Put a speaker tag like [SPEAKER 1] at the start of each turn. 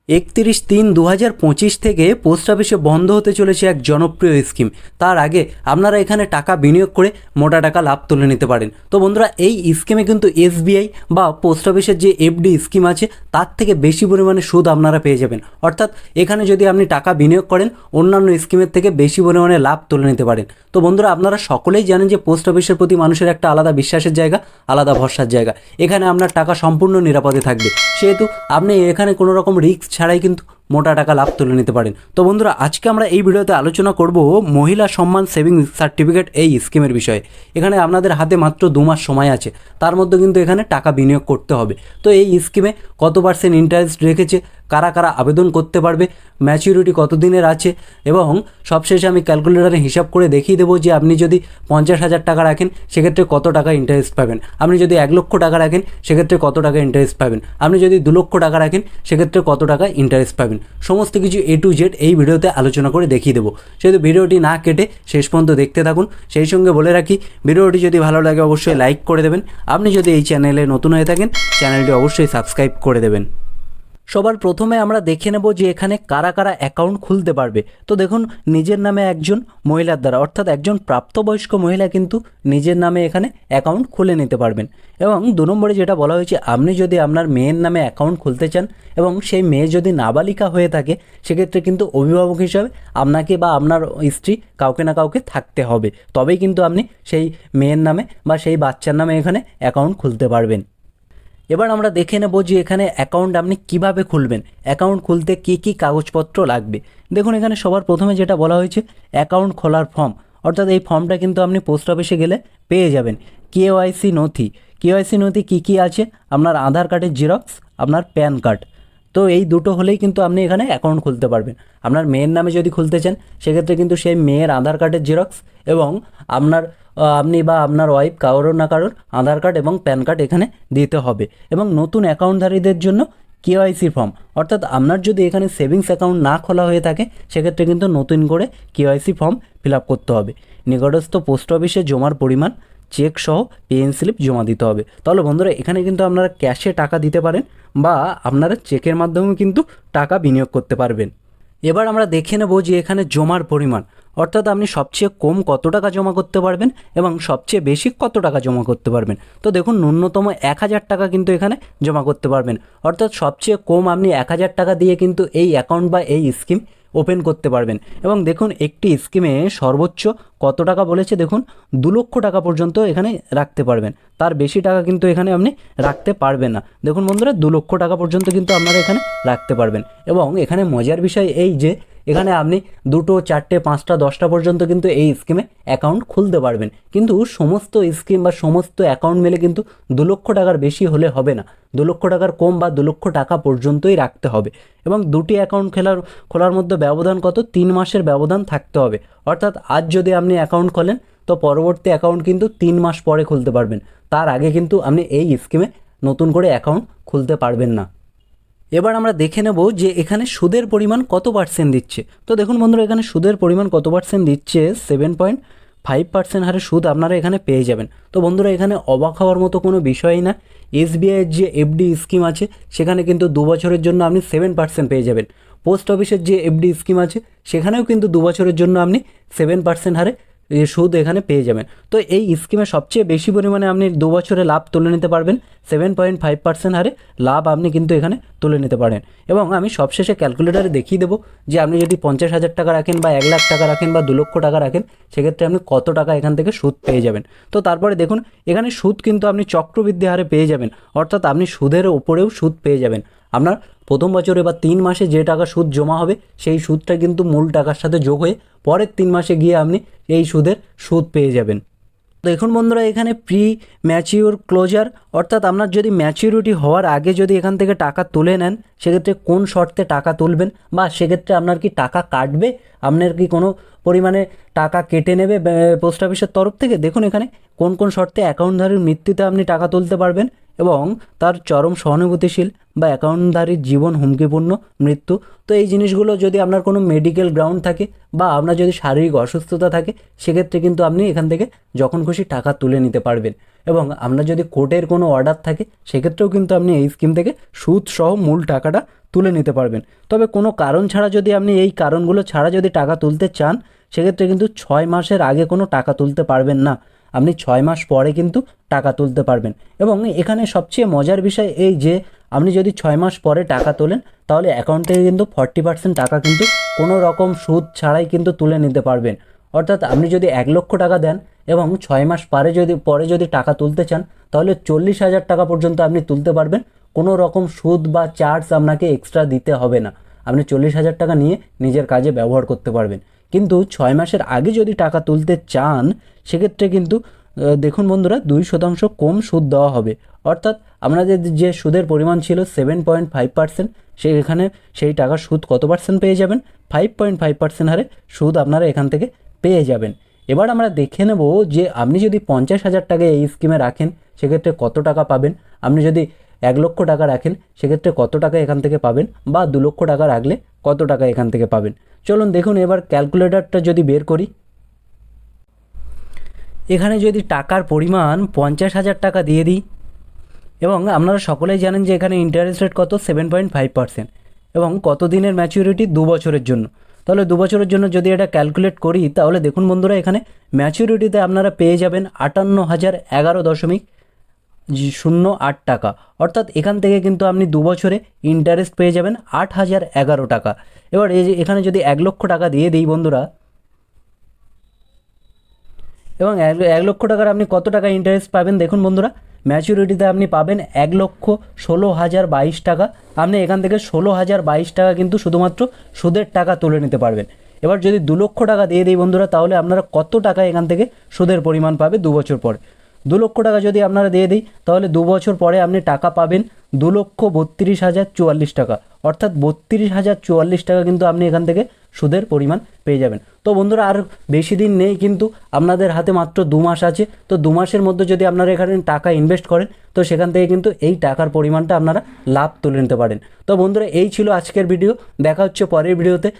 [SPEAKER 1] 31/3/2025 থেকে পোস্ট অফিসে বন্ধ হতে চলেছে এক জনপ্রিয় স্কিম। তার আগে আপনারা এখানে টাকা বিনিয়োগ করে মোটা টাকা লাভ তুলে নিতে পারেন। তো বন্ধুরা, এই স্কিমে কিন্তু এসবিআই বা পোস্ট অফিসের যে এফডি স্কিম আছে তার থেকে বেশি পরিমাণে সুদ আপনারা পেয়ে যাবেন। অর্থাৎ এখানে যদি আপনি টাকা বিনিয়োগ করেন অন্যান্য স্কিমের থেকে বেশি পরিমাণে লাভ তুলে নিতে পারেন। তো বন্ধুরা, আপনারা সকলেই জানেন যে পোস্ট অফিসের প্রতি মানুষের একটা আলাদা বিশ্বাসের জায়গা, আলাদা ভরসার জায়গা। এখানে আপনার টাকা সম্পূর্ণ নিরাপদে থাকবে, সেহেতু আপনি এখানে কোনো রকম রিস্ক ছাড়াই কিন্তু মোটা টাকা লাভ তুলে নিতে পারেন। তো বন্ধুরা, আজকে আমরা এই ভিডিওতে আলোচনা করব মহিলা সম্মান সেভিংস সার্টিফিকেট এই স্কিমের বিষয়ে। এখানে আপনাদের হাতে মাত্র 2 মাস সময় আছে, তার মধ্যে কিন্তু এখানে টাকা বিনিয়োগ করতে হবে। তো এই স্কিমে কত % ইন্টারেস্ট রেখেছে, কারা কারা আবেদন করতে পারবে, ম্যাচিউরিটি কত দিনের আছে, এবং সবশেষে আমি ক্যালকুলেটারে হিসাব করে দেখিয়ে দেবো যে আপনি যদি 50,000 টাকা রাখেন সেক্ষেত্রে কত টাকা ইন্টারেস্ট পাবেন, আপনি যদি 1 লক্ষ টাকা রাখেন সেক্ষেত্রে কত টাকা ইন্টারেস্ট পাবেন, আপনি যদি 2 লক্ষ টাকা রাখেন সেক্ষেত্রে কত টাকা ইন্টারেস্ট পাবেন। সমস্ত কিছু A to Z এই ভিডিওতে আলোচনা করে দেখিয়ে দেবো, সেহেতু ভিডিওটি না কেটে শেষ পর্যন্ত দেখতে থাকুন। সেই সঙ্গে বলে রাখি, ভিডিওটি যদি ভালো লাগে অবশ্যই লাইক করে দেবেন। আপনি যদি এই চ্যানেলে নতুন হয়ে থাকেন চ্যানেলটি অবশ্যই সাবস্ক্রাইব করে দেবেন। সবার প্রথমে আমরা দেখে নেব যে এখানে কারা কারা অ্যাকাউন্ট খুলতে পারবে। তো দেখুন, নিজের নামে একজন মহিলার দ্বারা, অর্থাৎ একজন প্রাপ্তবয়স্ক মহিলা কিন্তু নিজের নামে এখানে অ্যাকাউন্ট খুলে নিতে পারবেন। এবং 2 নম্বরে যেটা বলা হয়েছে, আপনি যদি আপনার মেয়ের নামে অ্যাকাউন্ট খুলতে চান এবং সেই মেয়ে যদি নাবালিকা হয়ে থাকে সেক্ষেত্রে কিন্তু অভিভাবক হিসাবে আপনাকে বা আপনার স্ত্রী কাউকে না কাউকে থাকতে হবে, তবেই কিন্তু আপনি সেই মেয়ের নামে বা সেই বাচ্চার নামে এখানে অ্যাকাউন্ট খুলতে পারবেন। এবার আমরা দেখে নেব যে এখানে অ্যাকাউন্ট আপনি কিভাবে খুলবেন, অ্যাকাউন্ট খুলতে কী কী কাগজপত্র লাগবে। দেখুন, এখানে সবার প্রথমে যেটা বলা হয়েছে অ্যাকাউন্ট খোলার ফর্ম, অর্থাৎ এই ফর্মটা কিন্তু আপনি পোস্ট অফিসে গেলে পেয়ে যাবেন। কেওয়াইসি নথি, কেওয়াইসি নথি কী কী আছে, আপনার আধার কার্ডের জেরক্স, আপনার প্যান কার্ড। তো এই দুটো হলেই কিন্তু আপনি এখানে অ্যাকাউন্ট খুলতে পারবেন। আপনার মেয়ের নামে যদি খুলতে চান সেক্ষেত্রে কিন্তু সেই মেয়ের আধার কার্ডের জেরক্স এবং আপনি বা আপনার ওয়াইফ কারোর না কারোর আধার কার্ড এবং প্যান কার্ড এখানে দিতে হবে। এবং নতুন অ্যাকাউন্টধারীদের জন্য কেওয়াইসি ফর্ম, অর্থাৎ আপনার যদি এখানে সেভিংস অ্যাকাউন্ট না খোলা হয়ে থাকে সেক্ষেত্রে কিন্তু নতুন করে কেওয়াইসি ফর্ম ফিল আপ করতে হবে। নিকটস্থ পোস্ট অফিসে জমার পরিমাণ চেক সহ পেন স্লিপ জমা দিতে হবে। তাহলে বন্ধুরা, এখানে কিন্তু আপনারা ক্যাশে টাকা দিতে পারেন বা আপনারা চেকের মাধ্যমেও কিন্তু টাকা বিনিয়োগ করতে পারবেন। এবার আমরা দেখে নেব যে এখানে জমার পরিমাণ, অর্থাৎ আপনি সবচেয়ে কম কত টাকা জমা করতে পারবেন এবং সবচেয়ে বেশি কত টাকা জমা করতে পারবেন। তো দেখুন, ন্যূনতম 1,000 টাকা কিন্তু এখানে জমা করতে পারবেন, অর্থাৎ সবচেয়ে কম আপনি 1,000 টাকা দিয়ে কিন্তু এই অ্যাকাউন্ট বা এই স্কিম ওপেন করতে পারবেন। এবং দেখুন, একটি স্কিমে সর্বোচ্চ কত টাকা বলেছে, দেখুন 2 লক্ষ টাকা পর্যন্ত এখানে রাখতে পারবেন, তার বেশি টাকা কিন্তু এখানে আপনি রাখতে পারবেন না। দেখুন বন্ধুরা, 2 লক্ষ টাকা পর্যন্ত কিন্তু আপনারা এখানে রাখতে পারবেন। এবং এখানে মজার বিষয় এই যে এখানে আপনি 2টো 4টে 5টা 10টা পর্যন্ত কিন্তু এই স্কিমে অ্যাকাউন্ট খুলতে পারবেন, কিন্তু সমস্ত স্কিম বা সমস্ত অ্যাকাউন্ট মিলে কিন্তু 2 লক্ষ টাকার বেশি হলে হবে না, 2 লক্ষ টাকার কম বা 2 লক্ষ টাকা পর্যন্তই রাখতে হবে। এবং 2টি অ্যাকাউন্ট খোলার মধ্যে ব্যবধান কত, 3 মাসের ব্যবধান থাকতে হবে। অর্থাৎ আজ যদি আপনি অ্যাকাউন্ট খোলেন তো পরবর্তী অ্যাকাউন্ট কিন্তু 3 মাস পরে খুলতে পারবেন, তার আগে কিন্তু আপনি এই স্কিমে নতুন করে অ্যাকাউন্ট খুলতে পারবেন না। এবার আমরা দেখে নেব যে এখানে সুদের পরিমাণ কত % দিচ্ছে। তো দেখুন বন্ধুরা, এখানে সুদের পরিমাণ কত % দিচ্ছে, 7.5% হারে সুদ আপনারা এখানে পেয়ে যাবেন। তো বন্ধুরা, এখানে অবাক হওয়ার মতো কোনো বিষয়ই না। এসবিআইয়ের যে এফডি স্কিম আছে সেখানে কিন্তু 2 বছরের জন্য আপনি 7% পেয়ে যাবেন। পোস্ট অফিসের যে এফডি স্কিম আছে সেখানেও কিন্তু 2 বছরের জন্য আপনি 7% হারে সুদ এখানে পেয়ে যাবেন। তো এই স্কিমে সবচেয়ে বেশি পরিমাণে আপনি 2 বছরে লাভ তুলে নিতে পারবেন, 7.5% হারে লাভ আপনি কিন্তু এখানে তুলে নিতে পারেন। এবং আমি সবশেষে ক্যালকুলেটারে দেখিয়ে দেবো যে আপনি যদি 50,000 টাকা রাখেন বা 1 লাখ টাকা রাখেন বা 2 লক্ষ টাকা রাখেন সেক্ষেত্রে আপনি কত টাকা এখান থেকে সুদ পেয়ে যাবেন। তো তারপরে দেখুন, এখানে সুদ কিন্তু আপনি চক্রবৃদ্ধি হারে পেয়ে যাবেন, অর্থাৎ আপনি সুদের উপরেও সুদ পেয়ে যাবেন। আপনার প্রথম বছরে বা 3 মাসে যে টাকা সুদ জমা হবে সেই সুদটা কিন্তু মূল টাকার সাথে যোগ হয়ে পরের 3 মাসে গিয়ে আপনি এই সুদের সুদ পেয়ে যাবেন। দেখুন বন্ধুরা, এখানে প্রি ম্যাচিওর ক্লোজার, অর্থাৎ আপনার যদি ম্যাচিউরিটি হওয়ার আগে যদি এখান থেকে টাকা তুলে নেন সেক্ষেত্রে কোন শর্তে টাকা তুলবেন বা সেক্ষেত্রে আপনার কি টাকা কাটবে, আপনার কি কোনো পরিমাণে টাকা কেটে নেবে পোস্ট অফিসের তরফ থেকে। দেখুন এখানে কোন কোন শর্তে অ্যাকাউন্টধারীর মৃত্যুতে আপনি টাকা তুলতে পারবেন এবং তার চরম সহানুভূতিশীল বা অ্যাকাউন্টধারীর জীবন হুমকিপূর্ণ মৃত্যু। তো এই জিনিসগুলো যদি আপনার কোনো মেডিকেল গ্রাউন্ড থাকে বা আপনার যদি শারীরিক অসুস্থতা থাকে, সেক্ষেত্রে কিন্তু আপনি এখান থেকে যখন খুশি টাকা তুলে নিতে পারবেন। এবং আপনার যদি কোর্টের কোনো অর্ডার থাকে, সেক্ষেত্রেও কিন্তু আপনি এই স্কিম থেকে সুদ সহ মূল টাকাটা তুলে নিতে পারবেন। তবে কোনো কারণ ছাড়া যদি আপনি এই কারণগুলো ছাড়া যদি টাকা তুলতে চান, সেক্ষেত্রে কিন্তু 6 মাসের আগে কোনো টাকা তুলতে পারবেন না। আপনি 6 মাস পরে কিন্তু টাকা তুলতে পারবেন। এবং এখানে সবচেয়ে মজার বিষয় এই যে আপনি যদি 6 মাস পরে টাকা তোলেন, তাহলে অ্যাকাউন্ট থেকে কিন্তু 40% টাকা কিন্তু কোনো রকম সুদ ছাড়াই কিন্তু তুলে নিতে পারবেন। অর্থাৎ আপনি যদি 1 লক্ষ টাকা দেন এবং 6 মাস পরে যদি টাকা তুলতে চান, তাহলে 40,000 টাকা পর্যন্ত আপনি তুলতে পারবেন। কোনো রকম সুদ বা চার্জ আপনাকে এক্সট্রা দিতে হবে না। আপনি 40,000 টাকা নিয়ে নিজের কাজে ব্যবহার করতে পারবেন। কিন্তু 6 মাসের আগে যদি টাকা তুলতে চান, সেক্ষেত্রে কিন্তু দেখুন বন্ধুরা, 2% কম সুদ দেওয়া হবে। অর্থাৎ আপনাদের যে সুদের পরিমাণ ছিল 7.5%, এখানে সেই টাকার সুদ কত পার্সেন্ট পেয়ে যাবেন? 5.5% হারে সুদ আপনারা এখান থেকে পেয়ে যাবেন। এবার আমরা দেখে নেব যে আপনি যদি 50,000 টাকা এই স্কিমে রাখেন, সেক্ষেত্রে কত টাকা পাবেন। আপনি যদি 1 লক্ষ টাকা রাখেন, সেক্ষেত্রে কত টাকা এখান থেকে পাবেন, বা 2 লক্ষ টাকা রাখলে কত টাকা এখান থেকে পাবেন। চলুন দেখুন এবার ক্যালকুলেটরটা যদি বের করি। এখানে যদি টাকার পরিমাণ 50,000 টাকা দিয়ে দিই, এবং আপনারা সকলেই জানেন যে এখানে ইন্টারেস্ট রেট কত? 7.5%। এবং কত দিনের ম্যাচিউরিটি? 2 বছরের জন্য। তাহলে 2 বছরের জন্য যদি এটা ক্যালকুলেট করি, তাহলে দেখুন বন্ধুরা, এখানে ম্যাচিউরিটিতে আপনারা পেয়ে যাবেন 58,011.08 টাকা। অর্থাৎ এখান থেকে কিন্তু আপনি 2 বছরে ইন্টারেস্ট পেয়ে যাবেন 8,011 টাকা। এবার এই যে এখানে যদি 1 লক্ষ টাকা দিয়ে দিই বন্ধুরা, এবং 1 লক্ষ টাকার আপনি কত টাকা ইন্টারেস্ট পাবেন দেখুন বন্ধুরা, ম্যাচুরিটিতে আপনি পাবেন 1,16,022 টাকা। আপনি এখান থেকে 16,022 টাকা কিন্তু শুধুমাত্র সুদের টাকা তুলে নিতে পারবেন। এবার যদি 2 লক্ষ টাকা দিয়ে দিই বন্ধুরা, তাহলে আপনারা কত টাকা এখান থেকে সুদের পরিমাণ পাবে 2 বছর পরে? 2 লক্ষ টাকা যদি আপনারা দিয়ে দিই, তাহলে 2 বছর পরে আপনি টাকা পাবেন 2,32,044 টাকা। অর্থাৎ 32,044 টাকা কিন্তু আপনি এখান থেকে সুদের পরিমাণ পেয়ে যাবেন। তো বন্ধুরা, আর বেশি দিন নেই, কিন্তু আপনাদের হাতে মাত্র 2 মাস আছে। তো 2 মাসের মধ্যে যদি আপনারা এখানে টাকা ইনভেস্ট করেন, তো সেখান থেকে কিন্তু এই টাকার পরিমাণটা আপনারা লাভ তুলে নিতে পারেন। তো বন্ধুরা, এই ছিল আজকের ভিডিও। দেখা হচ্ছে পরের ভিডিওতে।